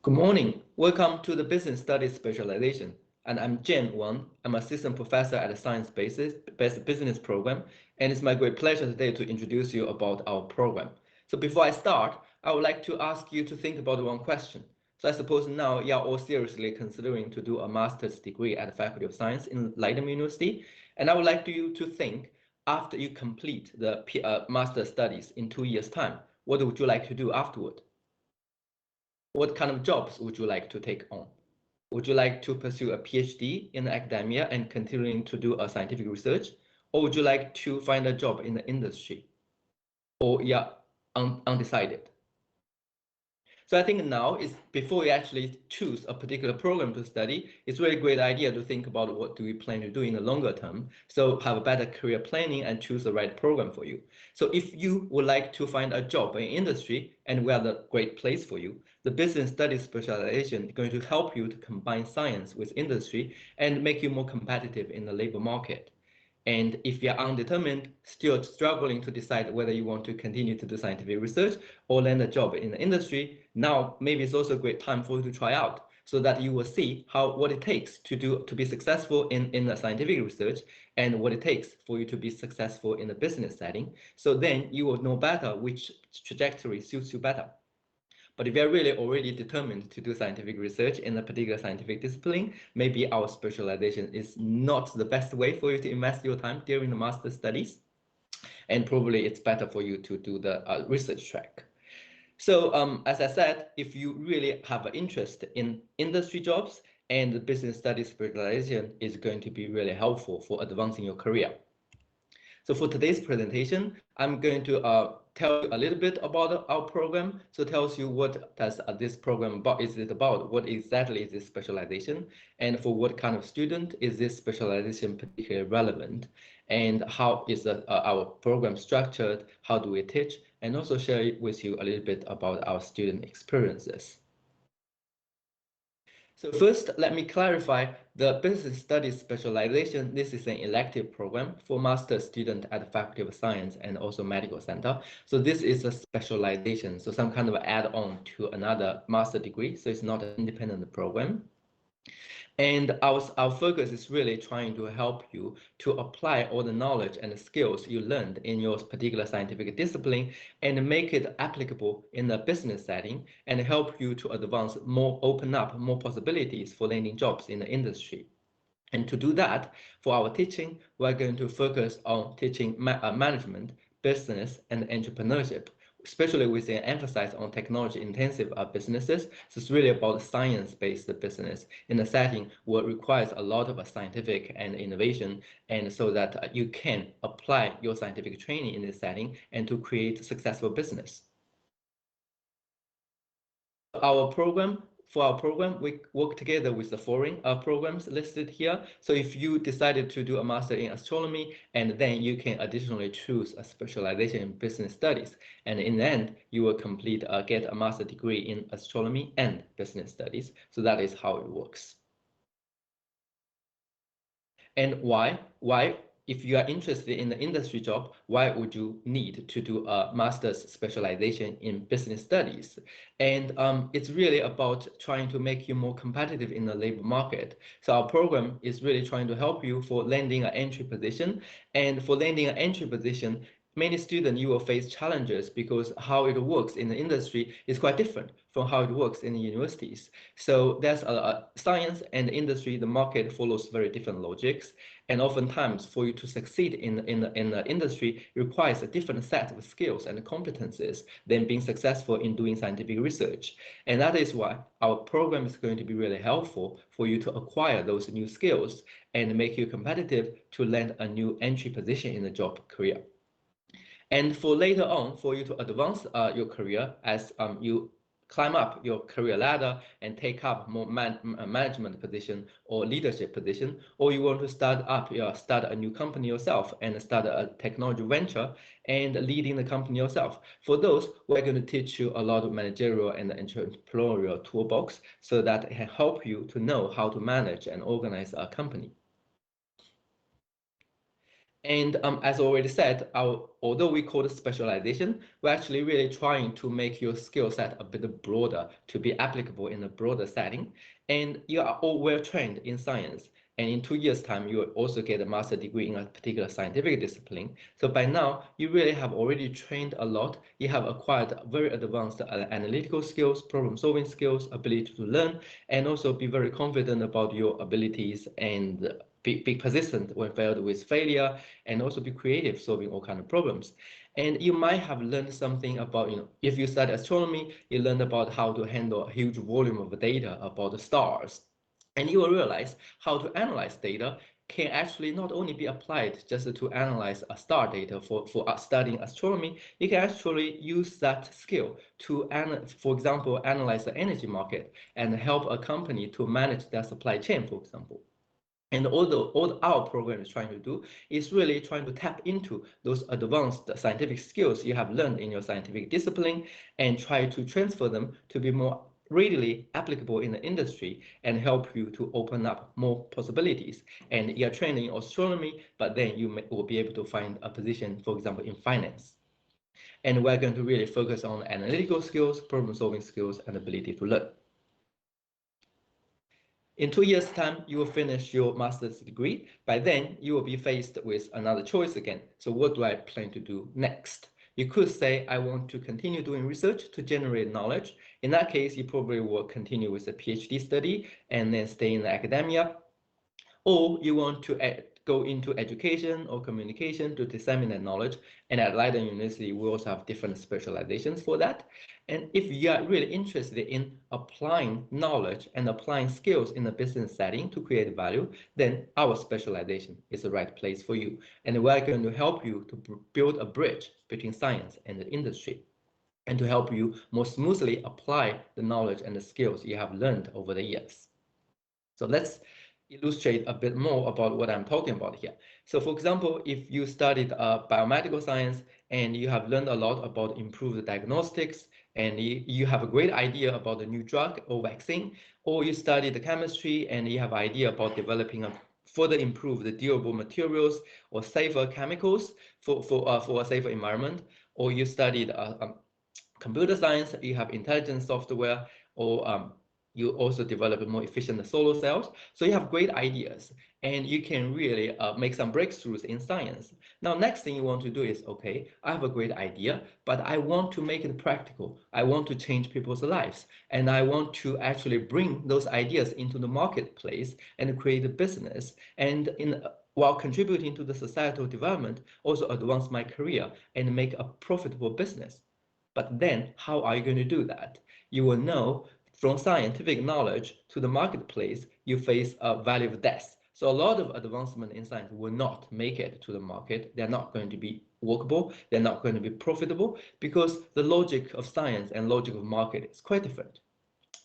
Good morning. Welcome to the Business Studies Specialization. And I'm Jen Wang. I'm Assistant Professor at the Science-Based Business Program. And it's my great pleasure today to introduce you about our program. So before I start, I would like to ask you to think about one question. So I suppose now you are all seriously considering to do a master's degree at the Faculty of Science in Leiden University. And I would like you to think after you complete the master studies in 2 years' time, what would you like to do afterward? What kind of jobs would you like to take on? Would you like to pursue a PhD in academia and continuing to do a scientific research? Or would you like to find a job in the industry? Or yeah, undecided? So I think now is before you actually choose a particular program to study, it's really a great idea to think about what do we plan to do in the longer term. So have a better career planning and choose the right program for you. So if you would like to find a job in industry and we are the great place for you, the business studies specialization is going to help you to combine science with industry and make you more competitive in the labor market. And if you're undetermined, still struggling to decide whether you want to continue to do scientific research or land a job in the industry, now maybe it's also a great time for you to try out so that you will see what it takes to be successful in the scientific research and what it takes for you to be successful in the business setting. So then you will know better which trajectory suits you better. But if you're really already determined to do scientific research in a particular scientific discipline, maybe our specialization is not the best way for you to invest your time during the master studies. And probably it's better for you to do the research track. So as I said, if you really have an interest in industry jobs, and the business studies specialization is going to be really helpful for advancing your career. So for today's presentation, I'm going to tell you a little bit about our program. So it tells you what does this program about, is it about, what exactly is this specialization, and for what kind of student is this specialization particularly relevant, and how is our program structured, how do we teach, and also share with you a little bit about our student experiences. So first, let me clarify the business studies specialization. This is an elective program for master's student at the Faculty of Science and also Medical Center. So this is a specialization, so some kind of add-on to another master degree. So it's not an independent program. And our focus is really trying to help you to apply all the knowledge and the skills you learned in your particular scientific discipline and make it applicable in a business setting and help you to advance more, open up more possibilities for landing jobs in the industry. And to do that, for our teaching, we're going to focus on teaching management, business, and entrepreneurship, especially with an emphasis on technology-intensive businesses. So it's really about science-based business in a setting where it requires a lot of scientific and innovation, and so that you can apply your scientific training in this setting and to create successful business. For our program, we work together with the foreign programs listed here. So if you decided to do a master in astronomy, and then you can additionally choose a specialization in business studies. And in the end, you will get a master degree in astronomy and business studies. So that is how it works. And why? If you are interested in the industry job, why would you need to do a master's specialization in business studies? And it's really about trying to make you more competitive in the labor market. So our program is really trying to help you for landing an entry position. And for landing an entry position, many students, you will face challenges because how it works in the industry is quite different from how it works in the universities. So there's a science and industry, the market follows very different logics. And oftentimes for you to succeed in the industry requires a different set of skills and competencies than being successful in doing scientific research. And that is why our program is going to be really helpful for you to acquire those new skills and make you competitive to land a new entry position in the job career. And for later on, for you to advance your career as you climb up your career ladder and take up more management position or leadership position, or you want to start a new company yourself and start a technology venture and leading the company yourself. For those, we're going to teach you a lot of managerial and entrepreneurial toolbox so that it can help you to know how to manage and organize a company. And as already said, although we call it specialization, we're actually really trying to make your skill set a bit broader to be applicable in a broader setting. And you are all well trained in science. And in 2 years' time, you will also get a master's degree in a particular scientific discipline. So by now, you really have already trained a lot. You have acquired very advanced analytical skills, problem-solving skills, ability to learn, and also be very confident about your abilities and be persistent when faced with failure, and also be creative, solving all kind of problems. And you might have learned something about, if you study astronomy, you learn about how to handle a huge volume of data about the stars. And you will realize how to analyze data can actually not only be applied just to analyze a star data for studying astronomy, you can actually use that skill to, for example, analyze the energy market and help a company to manage their supply chain, for example. And all our program is trying to do is really trying to tap into those advanced scientific skills you have learned in your scientific discipline and try to transfer them to be more readily applicable in the industry and help you to open up more possibilities. And you're trained in astronomy, but then you will be able to find a position, for example, in finance. And we're going to really focus on analytical skills, problem-solving skills, and ability to learn. In 2 years' time, you will finish your master's degree. By then, you will be faced with another choice again. So what do I plan to do next? You could say, I want to continue doing research to generate knowledge. In that case, you probably will continue with a PhD study and then stay in academia. Or you want to go into education or communication to disseminate knowledge. And at Leiden University, we also have different specializations for that. And if you are really interested in applying knowledge and applying skills in a business setting to create value, then our specialization is the right place for you. And we're going to help you to build a bridge between science and the industry, and to help you more smoothly apply the knowledge and the skills you have learned over the years. So let's illustrate a bit more about what I'm talking about here. So for example, if you studied biomedical science and you have learned a lot about improved diagnostics, and you have a great idea about the new drug or vaccine, or you studied the chemistry and you have an idea about developing a further improve the durable materials or safer chemicals for a safer environment, or you studied computer science, you have intelligent software, or you also develop more efficient solar cells. So you have great ideas and you can really make some breakthroughs in science. Now, next thing you want to do is, okay, I have a great idea, but I want to make it practical. I want to change people's lives, and I want to actually bring those ideas into the marketplace and create a business. And while contributing to the societal development, also advance my career and make a profitable business. But then how are you going to do that? You will know from scientific knowledge to the marketplace, you face a value of death. So a lot of advancement in science will not make it to the market. They're not going to be workable. They're not going to be profitable because the logic of science and logic of market is quite different.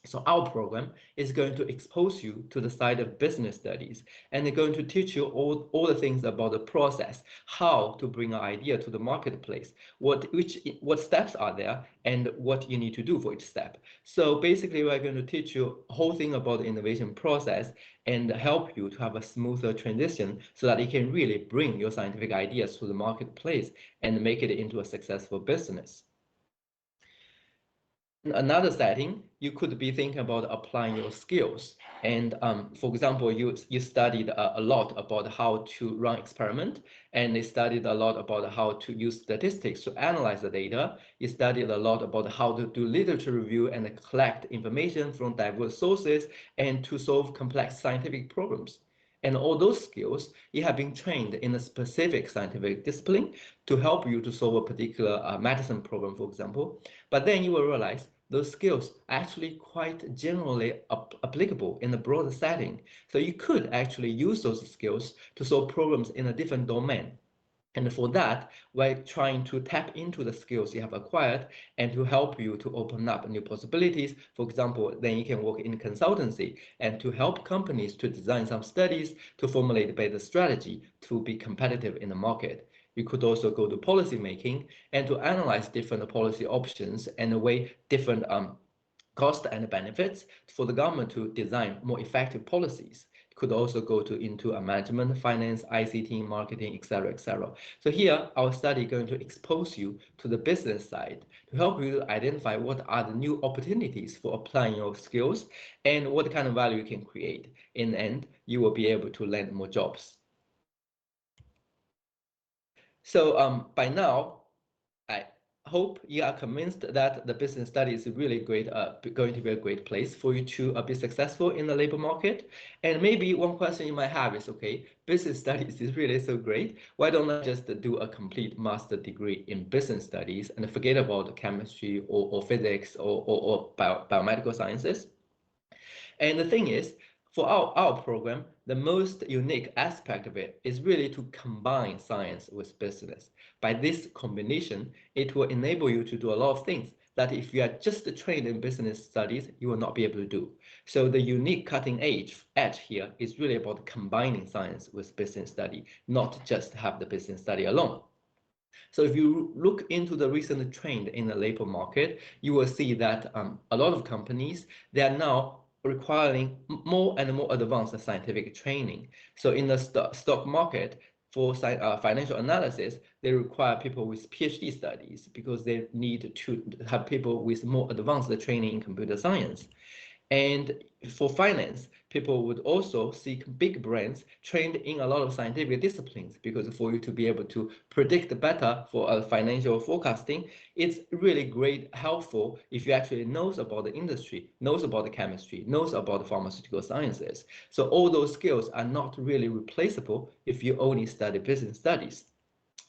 So our program is going to expose you to the side of business studies, and they're going to teach you all the things about the process, how to bring an idea to the marketplace, what steps are there, and what you need to do for each step. So basically, we're going to teach you a whole thing about the innovation process and help you to have a smoother transition so that you can really bring your scientific ideas to the marketplace and make it into a successful business. In another setting, you could be thinking about applying your skills. And for example, you studied a lot about how to run experiment, and you studied a lot about how to use statistics to analyze the data. You studied a lot about how to do literature review and collect information from diverse sources and to solve complex scientific problems. And all those skills, you have been trained in a specific scientific discipline to help you to solve a particular medicine problem, for example. But then you will realize those skills are actually quite generally applicable in a broader setting. So you could actually use those skills to solve problems in a different domain. And for that, we're trying to tap into the skills you have acquired and to help you to open up new possibilities. For example, then you can work in consultancy and to help companies to design some studies to formulate a better strategy to be competitive in the market. You could also go to policy making and to analyze different policy options and weigh different costs and benefits for the government to design more effective policies. could also go into a management, finance, ICT, marketing, etc., etc. So here, our study is going to expose you to the business side to help you identify what are the new opportunities for applying your skills and what kind of value you can create. In the end, you will be able to land more jobs. So by now, I hope you are convinced that the business study is really great, going to be a great place for you to be successful in the labor market. And maybe one question you might have is, okay, business studies is really so great. Why don't I just do a complete master degree in business studies and forget about chemistry or physics or biomedical sciences? And the thing is, for our program, the most unique aspect of it is really to combine science with business. By this combination, it will enable you to do a lot of things that if you are just trained in business studies, you will not be able to do. So the unique cutting edge here is really about combining science with business study, not just have the business study alone. So if you look into the recent trend in the labor market, you will see that a lot of companies, they are now requiring more and more advanced scientific training. So in the stock market, for financial analysis, they require people with PhD studies because they need to have people with more advanced training in computer science. And for finance, people would also seek big brands trained in a lot of scientific disciplines because for you to be able to predict better for financial forecasting, it's really great helpful if you actually knows about the industry, knows about the chemistry, knows about the pharmaceutical sciences. So all those skills are not really replaceable if you only study business studies.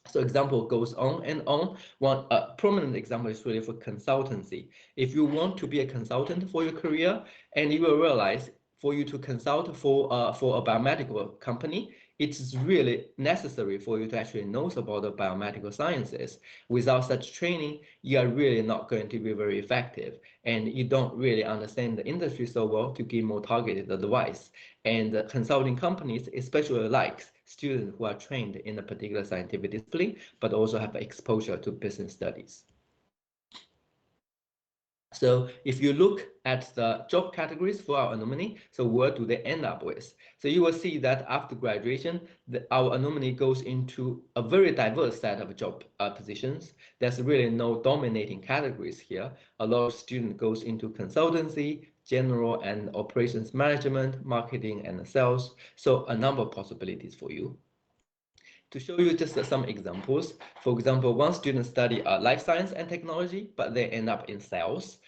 So example goes on and on. One prominent example is really for consultancy. If you want to be a consultant for your career, and you will realize for you to consult for a biomedical company, it's really necessary for you to actually know about the biomedical sciences. Without such training, you are really not going to be very effective, and you don't really understand the industry so well to give more targeted advice. And consulting companies especially like students who are trained in a particular scientific discipline, but also have exposure to business studies. So if you look at the job categories for our alumni, so where do they end up with? So you will see that after graduation, our alumni goes into a very diverse set of job positions. There's really no dominating categories here. A lot of students goes into consultancy, general and operations management, marketing and sales. So a number of possibilities for you. To show you just some examples, for example, one student study life science and technology, but they end up in sales.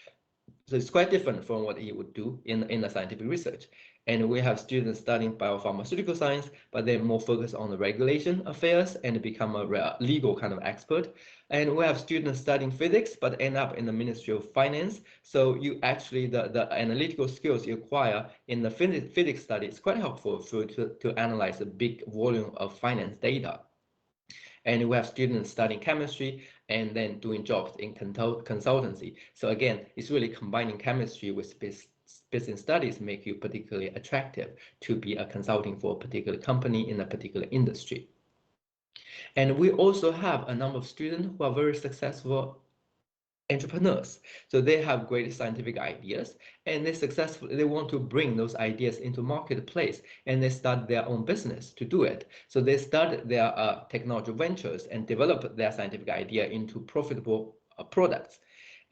So it's quite different from what he would do in the scientific research. And we have students studying biopharmaceutical science, but they're more focused on the regulation affairs and become a legal kind of expert. And we have students studying physics, but end up in the Ministry of Finance. So you actually, the analytical skills you acquire in the physics study is quite helpful for to analyze a big volume of finance data. And we have students studying chemistry and then doing jobs in consultancy. So again, it's really combining chemistry with business studies make you particularly attractive to be a consulting for a particular company in a particular industry. And we also have a number of students who are very successful entrepreneurs. So they have great scientific ideas and they want to bring those ideas into marketplace and they start their own business to do it. So they start their technology ventures and develop their scientific idea into profitable products.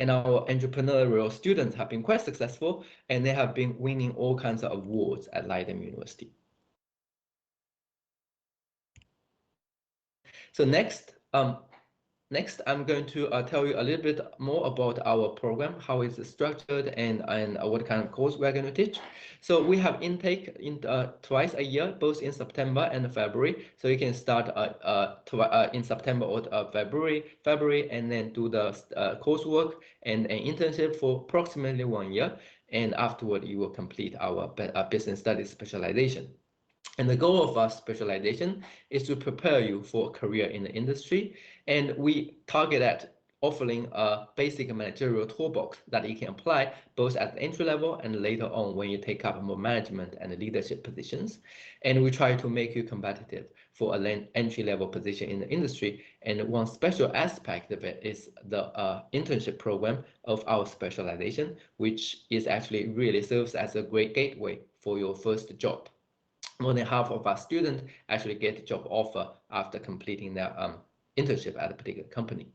And our entrepreneurial students have been quite successful and they have been winning all kinds of awards at Leiden University. So next, I'm going to tell you a little bit more about our program, how it's structured, and what kind of course we're going to teach. So we have intake in twice a year, both in September and February. So you can start in September or February, and then do the coursework and an internship for approximately 1 year. And afterward, you will complete our business studies specialization. And the goal of our specialization is to prepare you for a career in the industry. And we target at offering a basic managerial toolbox that you can apply both at the entry level and later on when you take up more management and leadership positions. And we try to make you competitive for an entry level position in the industry. And one special aspect of it is the internship program of our specialization, which is actually really serves as a great gateway for your first job. more than half of our students actually get a job offer after completing their internship at a particular company.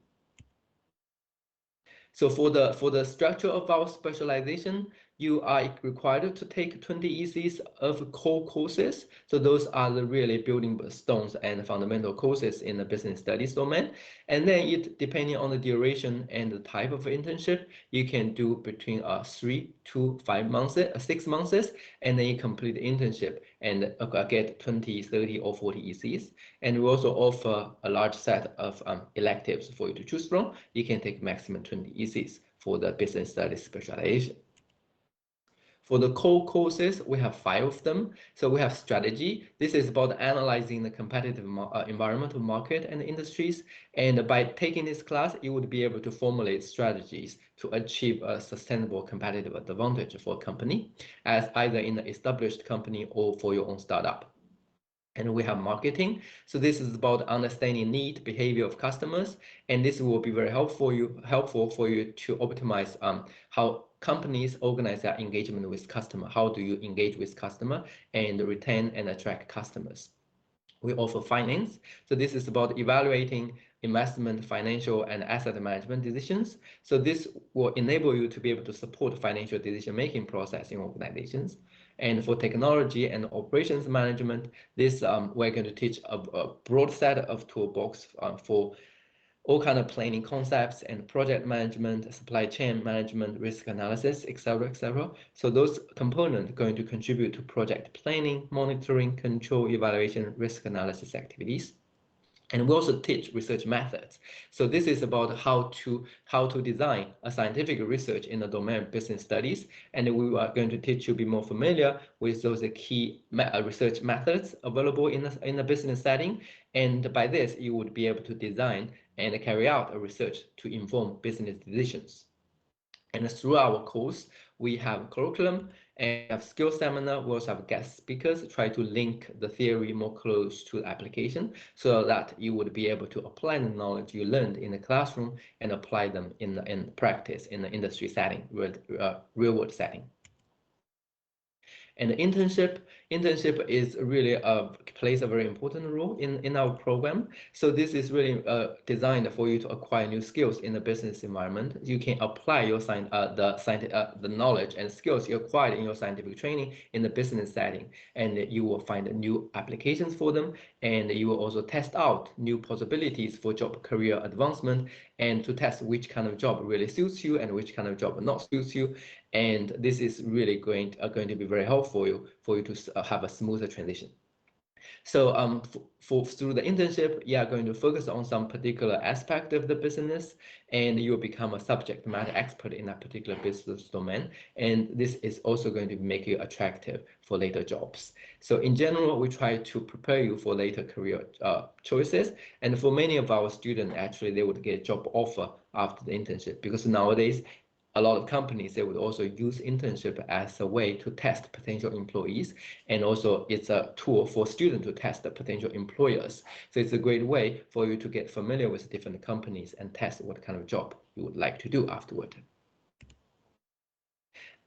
So for the structure of our specialization, you are required to take 20 ECs of core courses. So those are the really building stones and fundamental courses in the business studies domain. And then depending on the duration and the type of internship, you can do between 3 to 5 months, 6 months, and then you complete the internship and get 20, 30, or 40 ECs. And we also offer a large set of electives for you to choose from. You can take maximum 20 ECs for the business studies specialization. For the core courses, we have 5 of them. So we have strategy. This is about analyzing the competitive environmental market and industries. And by taking this class, you would be able to formulate strategies to achieve a sustainable competitive advantage for a company, as either in an established company or for your own startup. And we have marketing. So this is about understanding need, behavior of customers, and this will be very helpful for you to optimize how companies organize their engagement with customer. How do you engage with customer and retain and attract customers? We offer finance. So this is about evaluating investment, financial, and asset management decisions. So this will enable you to be able to support financial decision-making process in organizations. And for technology and operations management, this we're going to teach a broad set of toolbox for all kind of planning concepts and project management, supply chain management, risk analysis, etc., etc. So those components are going to contribute to project planning, monitoring, control, evaluation, risk analysis activities. And we also teach research methods. So this is about how to design a scientific research in the domain of business studies. And we are going to teach you to be more familiar with those key research methods available in the business setting. And by this, you would be able to design and carry out a research to inform business decisions. And through our course, we have curriculum and have skill seminar. We also have guest speakers, try to link the theory more close to the application so that you would be able to apply the knowledge you learned in the classroom and apply them in practice in the industry setting, real world setting. And the internship is really plays a very important role in our program. So this is really designed for you to acquire new skills in the business environment. You can apply your the knowledge and skills you acquired in your scientific training in the business setting, and you will find new applications for them, and you will also test out new possibilities for job career advancement, and to test which kind of job really suits you and which kind of job not suits you. And this is really going to be very helpful for you to have a smoother transition. So through the internship, you are going to focus on some particular aspect of the business, and you will become a subject matter expert in that particular business domain. And this is also going to make you attractive for later jobs. So in general, we try to prepare you for later career choices. And for many of our students, actually, they would get a job offer after the internship, because nowadays, a lot of companies, they would also use internship as a way to test potential employees, and also it's a tool for students to test the potential employers. So it's a great way for you to get familiar with different companies and test what kind of job you would like to do afterward.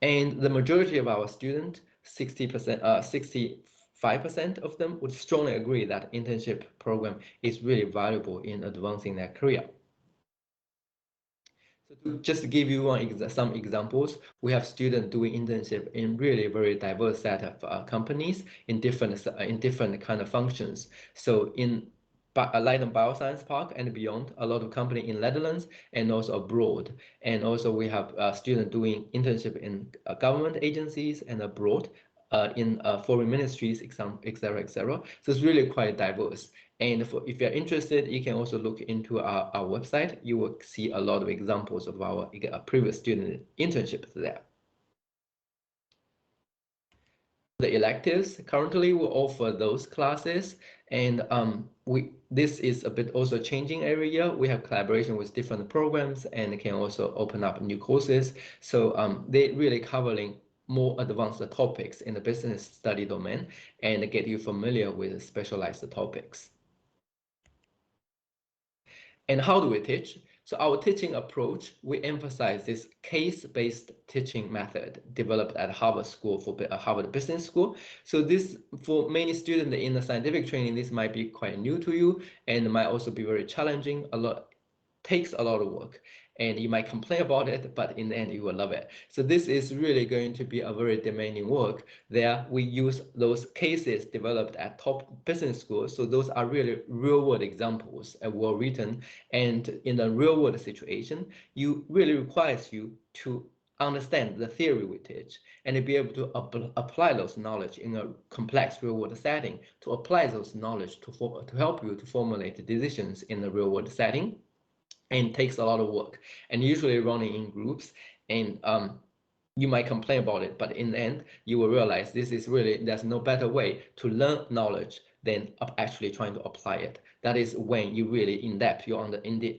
And the majority of our students, 60%, 65% of them would strongly agree that internship program is really valuable in advancing their career. So to just give you some examples, we have students doing internship in really very diverse set of companies in different kind of functions. So in Leiden Bioscience Park and beyond, a lot of company in Netherlands and also abroad. And also we have students doing internship in government agencies and abroad, in foreign ministries, etc., etc. So it's really quite diverse. And if you're interested, you can also look into our website. You will see a lot of examples of our previous student internships there. The electives, currently we offer those classes, and this is a bit also changing every year. We have collaboration with different programs and can also open up new courses. So they really covering more advanced topics in the business study domain and get you familiar with specialized topics. And how do we teach? So our teaching approach, we emphasize this case-based teaching method developed at Harvard School for Harvard Business School. So this, for many students in the scientific training, this might be quite new to you and might also be very challenging. Takes a lot of work and you might complain about it, but in the end you will love it. So this is really going to be a very demanding work. There we use those cases developed at top business schools. So those are really real world examples and well written. And in a real world situation, you really requires you to understand the theory we teach and to be able to apply those knowledge in a complex real world setting, to apply those knowledge to help you to formulate decisions in the real world setting. And takes a lot of work and usually running in groups and you might complain about it, but in the end you will realize this is really, there's no better way to learn knowledge than actually trying to apply it. That is when you really in depth you're in the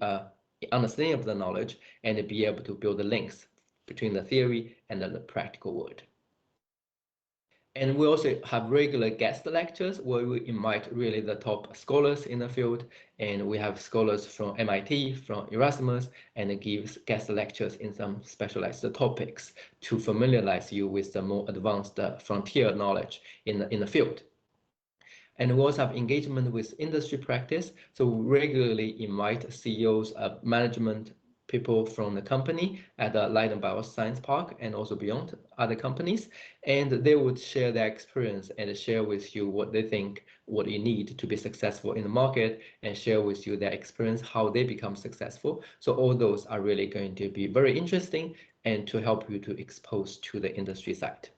understanding of the knowledge and be able to build the links between the theory and the practical world. And we also have regular guest lectures where we invite really the top scholars in the field. And we have scholars from MIT, from Erasmus, and it gives guest lectures in some specialized topics to familiarize you with the more advanced frontier knowledge in the field. And we also have engagement with industry practice. So we regularly invite CEOs, management, people from the company at the Leiden Bioscience Park and also beyond other companies. And they would share their experience and share with you what they think, what you need to be successful in the market, and share with you their experience, how they become successful. So all those are really going to be very interesting and to help you to expose to the industry side.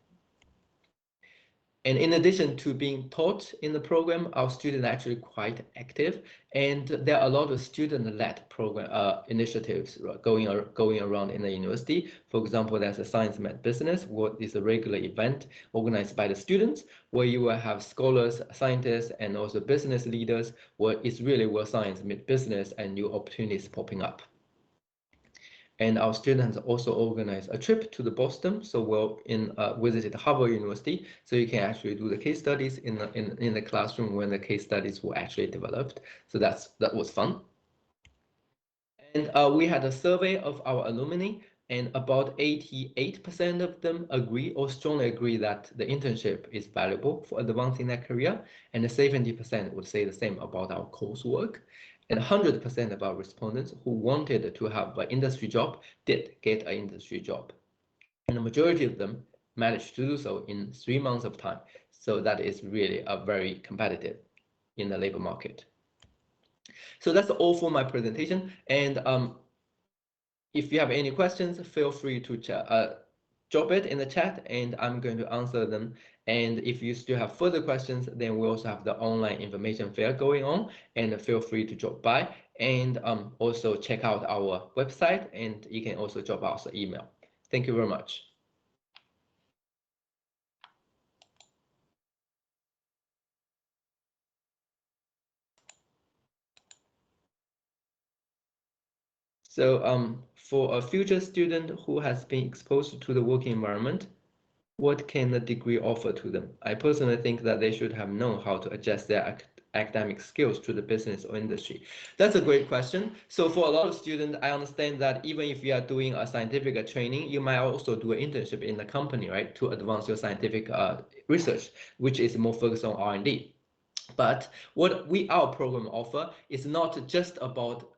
And in addition to being taught in the program, our students are actually quite active, and there are a lot of student-led program initiatives going around in the university. For example, there's a Science Met Business, what is a regular event organized by the students, where you will have scholars, scientists, and also business leaders, where it's really where science meet business and new opportunities popping up. And our students also organize a trip to the Boston, so we'll visited Harvard University, so you can actually do the case studies in the classroom when the case studies were actually developed. So that was fun. And we had a survey of our alumni, and about 88% of them agree or strongly agree that the internship is valuable for advancing their career, and 70% would say the same about our coursework. And 100% of our respondents who wanted to have an industry job did get an industry job. And the majority of them managed to do so in 3 months of time. So that is really a very competitive in the labor market. So that's all for my presentation. And if you have any questions, feel free to drop it in the chat and I'm going to answer them. And if you still have further questions, then we also have the online information fair going on, and feel free to drop by and also check out our website, and you can also drop us an email. Thank you very much. So for a future student who has been exposed to the working environment, what can the degree offer to them? I personally think that they should have known how to adjust their academic skills to the business or industry. That's a great question. So for a lot of students, I understand that even if you are doing a scientific training, you might also do an internship in the company, right, to advance your scientific research, which is more focused on R&D. But what our program offer is not just about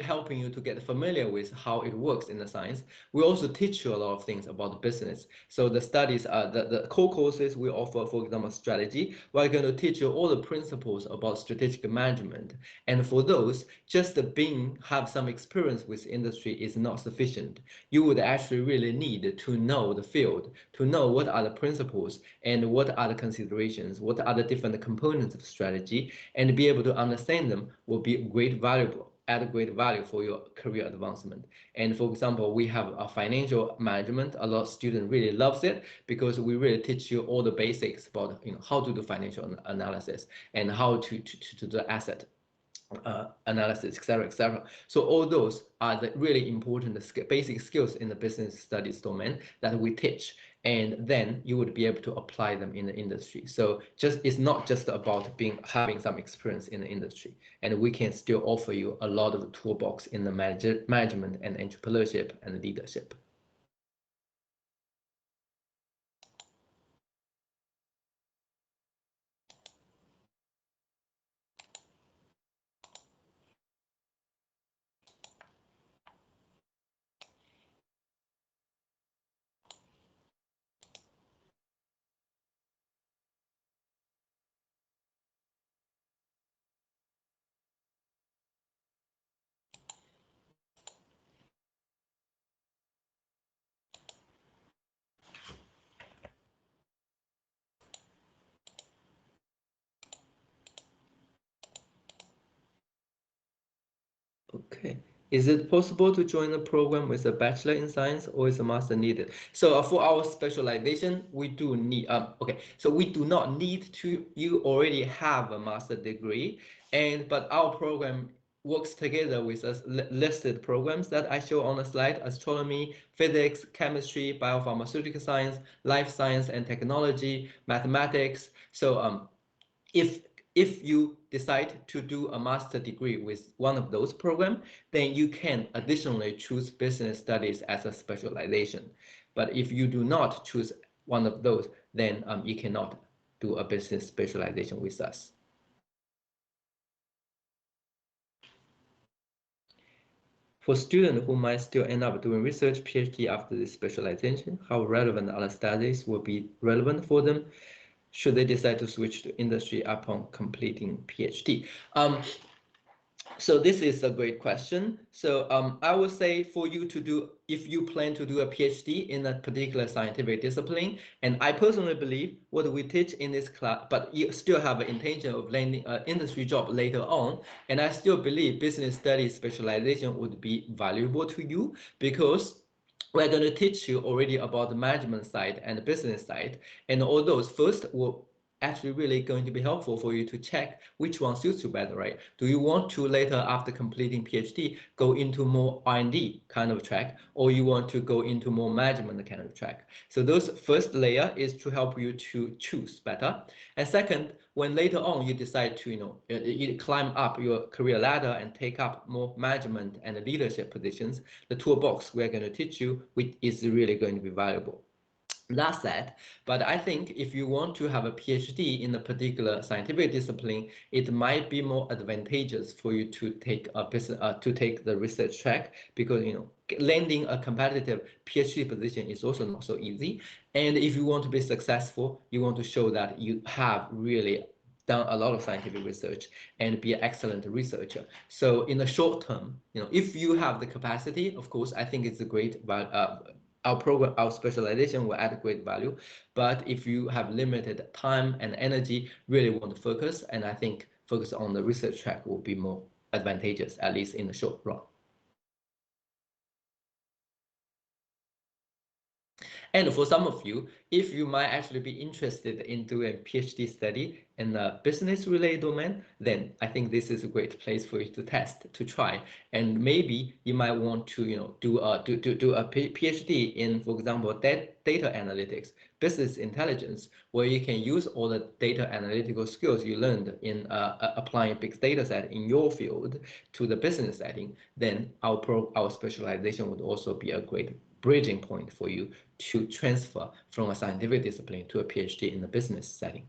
helping you to get familiar with how it works in the science. We also teach you a lot of things about the business. So the studies, the core courses we offer, for example, strategy, we're going to teach you all the principles about strategic management. And for those, just have some experience with industry is not sufficient. You would actually really need to know the field, to know what are the principles and what are the considerations, what are the different components of strategy, and be able to understand them will be add great value for your career advancement. And for example, we have a financial management. A lot of students really loves it because we really teach you all the basics about how to do financial analysis and how to do the asset analysis, etc., etc. So all those are the really important basic skills in the business studies domain that we teach, and then you would be able to apply them in the industry. So just it's not just about having some experience in the industry, and we can still offer you a lot of toolbox in the management and entrepreneurship and leadership. Okay. Is it possible to join a program with a Bachelor in Science, or is a Master needed? So for our specialization, we do need, okay, so we do not need to, you already have a Master degree, but our program works together with us listed programs that I show on the slide: astronomy, physics, chemistry, biopharmaceutical science, life science and technology, mathematics. So if if you decide to do a master degree with one of those programs, then you can additionally choose business studies as a specialization. But if you do not choose one of those, then you cannot do a business specialization with us. For students who might still end up doing research PhD after this specialization, how relevant other studies will be relevant for them should they decide to switch to industry upon completing PhD? So this is a great question. So I would say for you to do, if you plan to do a PhD in a particular scientific discipline, and I personally believe what we teach in this class, but you still have an intention of landing an industry job later on, and I still believe business studies specialization would be valuable to you, because we're going to teach you already about the management side and the business side, and all those first will actually really going to be helpful for you to check which one suits you better, right? Do you want to later, after completing PhD, go into more R&D kind of track, or you want to go into more management kind of track? So those first layer is to help you to choose better. And second, when later on you decide to, you climb up your career ladder and take up more management and leadership positions, the toolbox we're going to teach you, which is really going to be valuable. That said, but I think if you want to have a PhD in a particular scientific discipline, it might be more advantageous for you to take a business, to take the research track, because landing a competitive PhD position is also not so easy. And if you want to be successful, you want to show that you have really done a lot of scientific research and be an excellent researcher. So in the short term, if you have the capacity, of course, I think it's a great our program, our specialization will add great value. But if you have limited time and energy, really want to focus, and I think focus on the research track will be more advantageous, at least in the short run. And for some of you, if you might actually be interested in doing a PhD study in the business related domain, then I think this is a great place for you to test, to try. And maybe you might want to, do a PhD in, for example, data analytics, business intelligence, where you can use all the data analytical skills you learned in applying big data set in your field to the business setting. Then our specialization would also be a great bridging point for you to transfer from a scientific discipline to a PhD in the business setting.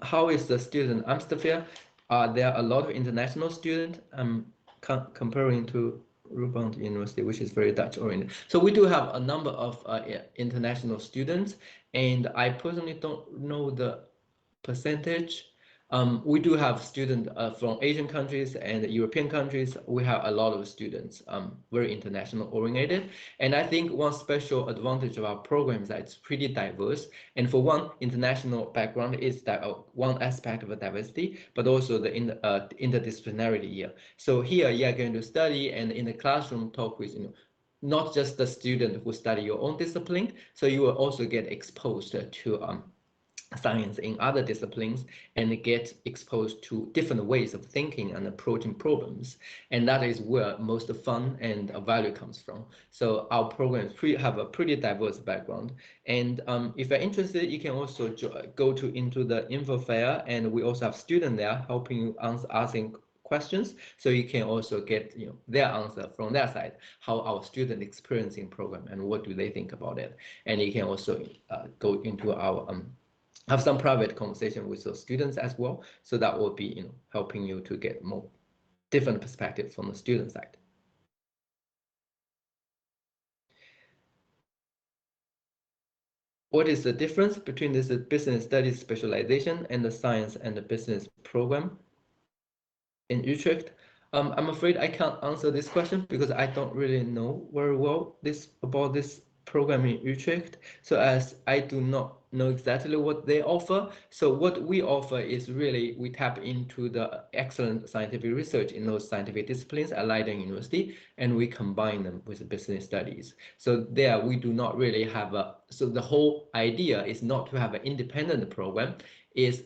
How is the student atmosphere? There are a lot of international students comparing to Rebound University, which is very Dutch oriented. So we do have a number of international students, and I personally don't know the percentage. We do have students from Asian countries and European countries. We have a lot of students, very international oriented. And I think one special advantage of our program is that it's pretty diverse. And for one, international background is that one aspect of the diversity, but also the interdisciplinarity here. So here you are going to study and in the classroom talk with, not just the student who study your own discipline, so you will also get exposed to science in other disciplines and get exposed to different ways of thinking and approaching problems. And that is where most fun and value comes from. So our programs have a pretty diverse background. And if you're interested, you can also go into the info fair, and we also have students there helping you asking questions, so you can also get their answer from their side, how our student experiencing program and what do they think about it. And you can also go into our have some private conversation with those students as well. So that will be, helping you to get more different perspective from the student side. What is the difference between this business studies specialization and the science and the business program in Utrecht? I'm afraid I can't answer this question because I don't really know very well about this program in Utrecht. So as I do not know exactly what they offer. So what we offer is really we tap into the excellent scientific research in those scientific disciplines at Leiden University, and we combine them with business studies. So there we do not really have so the whole idea is not to have an independent program, is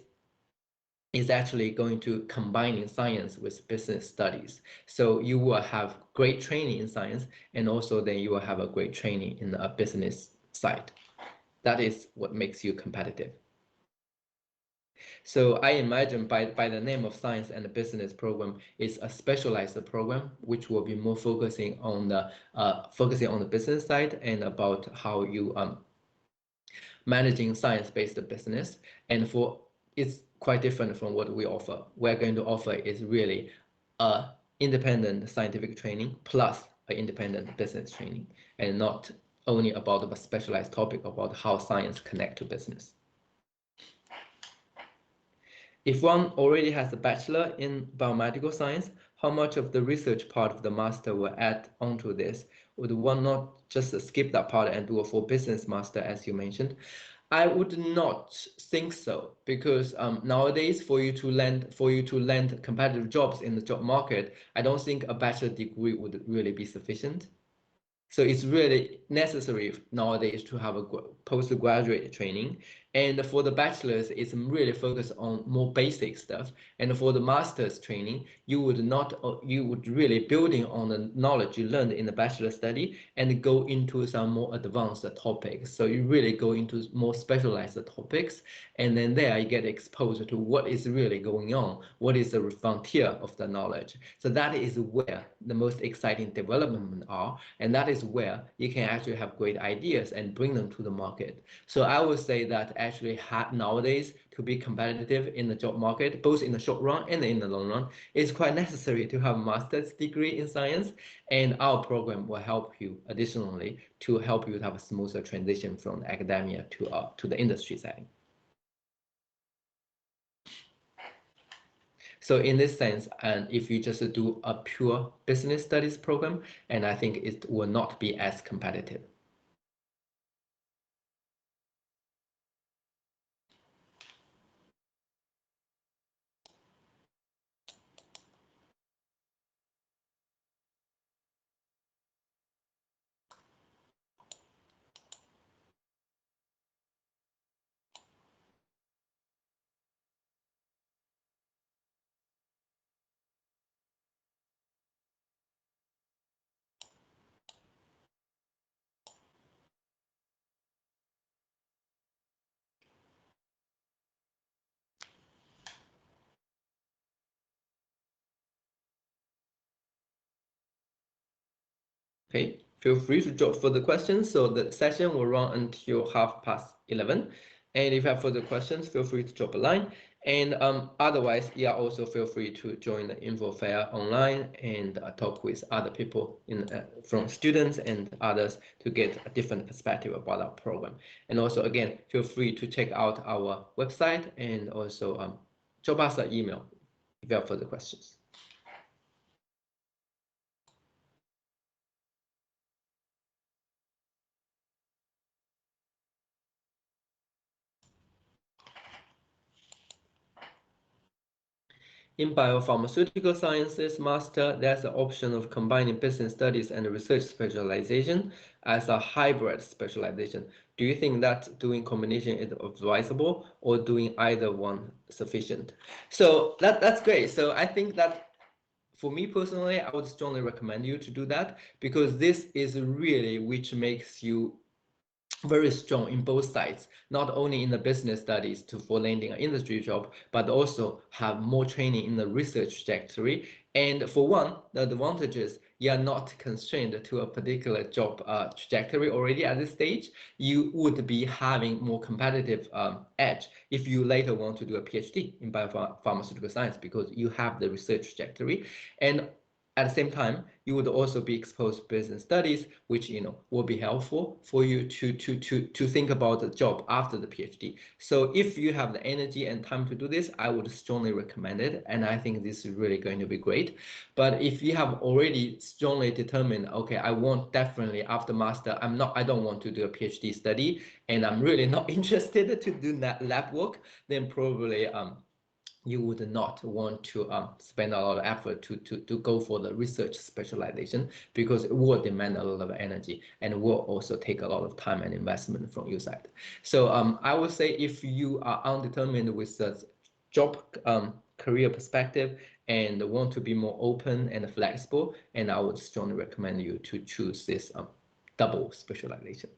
actually going to combining science with business studies. So you will have great training in science, and also then you will have a great training in the business side. That is what makes you competitive. So I imagine by the name of science and the business program is a specialized program, which will be more focusing on the business side and about how you managing science-based business. And it's quite different from what we offer. We're going to offer is really a independent scientific training plus an independent business training, and not only about a specialized topic about how science connect to business. If one already has a bachelor in biomedical science, how much of the research part of the master will add onto this? Would one not just skip that part and do a full business master as you mentioned? I would not think so, because nowadays for you to land competitive jobs in the job market, I don't think a bachelor degree would really be sufficient. So it's really necessary nowadays to have a postgraduate training. And for the bachelor's, it's really focused on more basic stuff. And for the master's training, you would really building on the knowledge you learned in the bachelor study and go into some more advanced topics. So you really go into more specialized topics. And then there you get exposed to what is really going on, what is the frontier of the knowledge. So that is where the most exciting development are. And that is where you can actually have great ideas and bring them to the market. So I would say that actually nowadays to be competitive in the job market, both in the short run and in the long run, it's quite necessary to have a master's degree in science. And our program will help you additionally to help you to have a smoother transition from academia to the industry setting. So in this sense, and if you just do a pure business studies program, and I think it will not be as competitive. Okay, feel free to drop further questions. So the session will run until 11:30. And if you have further questions, feel free to drop a line. And otherwise, yeah, also feel free to join the info fair online and talk with other people from students and others to get a different perspective about our program. And also, again, feel free to check out our website and also drop us an email if you have further questions. In biopharmaceutical sciences master, there's the option of combining business studies and research specialization as a hybrid specialization. Do you think that doing combination is advisable or doing either one sufficient? So that's great. So I think that for me personally, I would strongly recommend you to do that because this is really which makes you very strong in both sides, not only in the business studies for landing an industry job, but also have more training in the research trajectory. And for one, the advantage is you are not constrained to a particular job trajectory already at this stage. You would be having more competitive edge if you later want to do a PhD in biopharmaceutical science because you have the research trajectory. And at the same time, you would also be exposed to business studies, which will be helpful for you to think about the job after the PhD. So if you have the energy and time to do this, I would strongly recommend it, and I think this is really going to be great. But if you have already strongly determined, okay, I want definitely after master, I don't want to do a PhD study, and I'm really not interested to do that lab work, then probably you would not want to spend a lot of effort to go for the research specialization because it will demand a lot of energy and will also take a lot of time and investment from your side. So I would say if you are undetermined with the job career perspective and want to be more open and flexible, and I would strongly recommend you to choose this double specialization.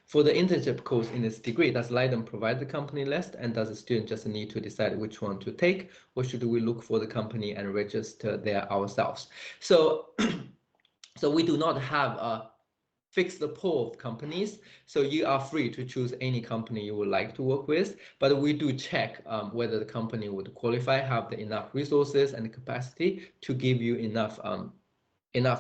For the internship course in this degree, does Leiden provide the company list, and does the student just need to decide which one to take, or should we look for the company and register there ourselves? So, so we do not have a fixed pool of companies, so you are free to choose any company you would like to work with, but we do check whether the company would qualify, have the enough resources and capacity to give you enough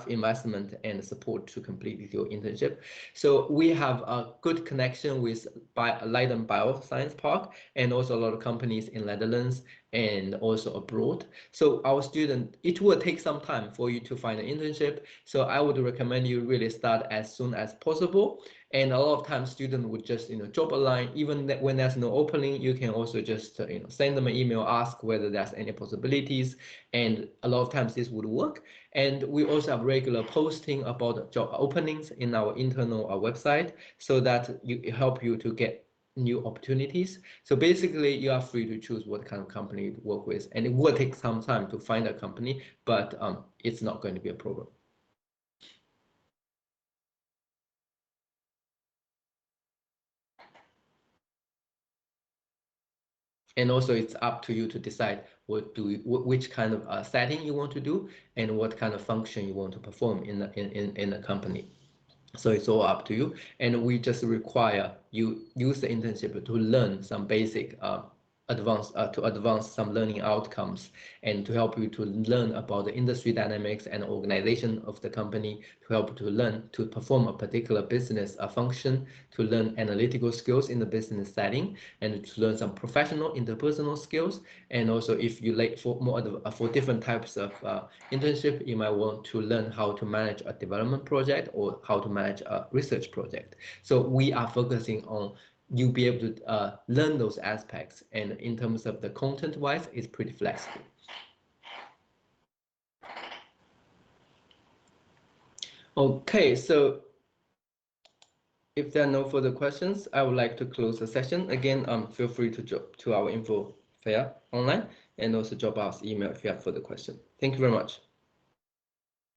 investment and support to complete your internship. So we have a good connection with Leiden Bioscience Park and also a lot of companies in Netherlands and also abroad. So our student, it will take some time for you to find an internship. So I would recommend you really start as soon as possible. And a lot of times students would just drop a line, even when there's no opening, you can also just send them an email, ask whether there's any possibilities. And a lot of times this would work. And we also have regular posting about job openings in our internal website so that it help you to get new opportunities. So basically you are free to choose what kind of company to work with, and it will take some time to find a company, but it's not going to be a problem. And also it's up to you to decide which kind of setting you want to do and what kind of function you want to perform in the company. So it's all up to you, and we just require you use the internship to learn some basic advance some learning outcomes and to help you to learn about the industry dynamics and organization of the company, to help to learn to perform a particular business function, to learn analytical skills in the business setting, and to learn some professional interpersonal skills. And also if you like for different types of internship, you might want to learn how to manage a development project or how to manage a research project. So we are focusing on you be able to learn those aspects, and in terms of the content wise, it's pretty flexible. Okay, so if there are no further questions, I would like to close the session. Again, feel free to drop to our info fair online and also drop us email if you have further questions. Thank you very much.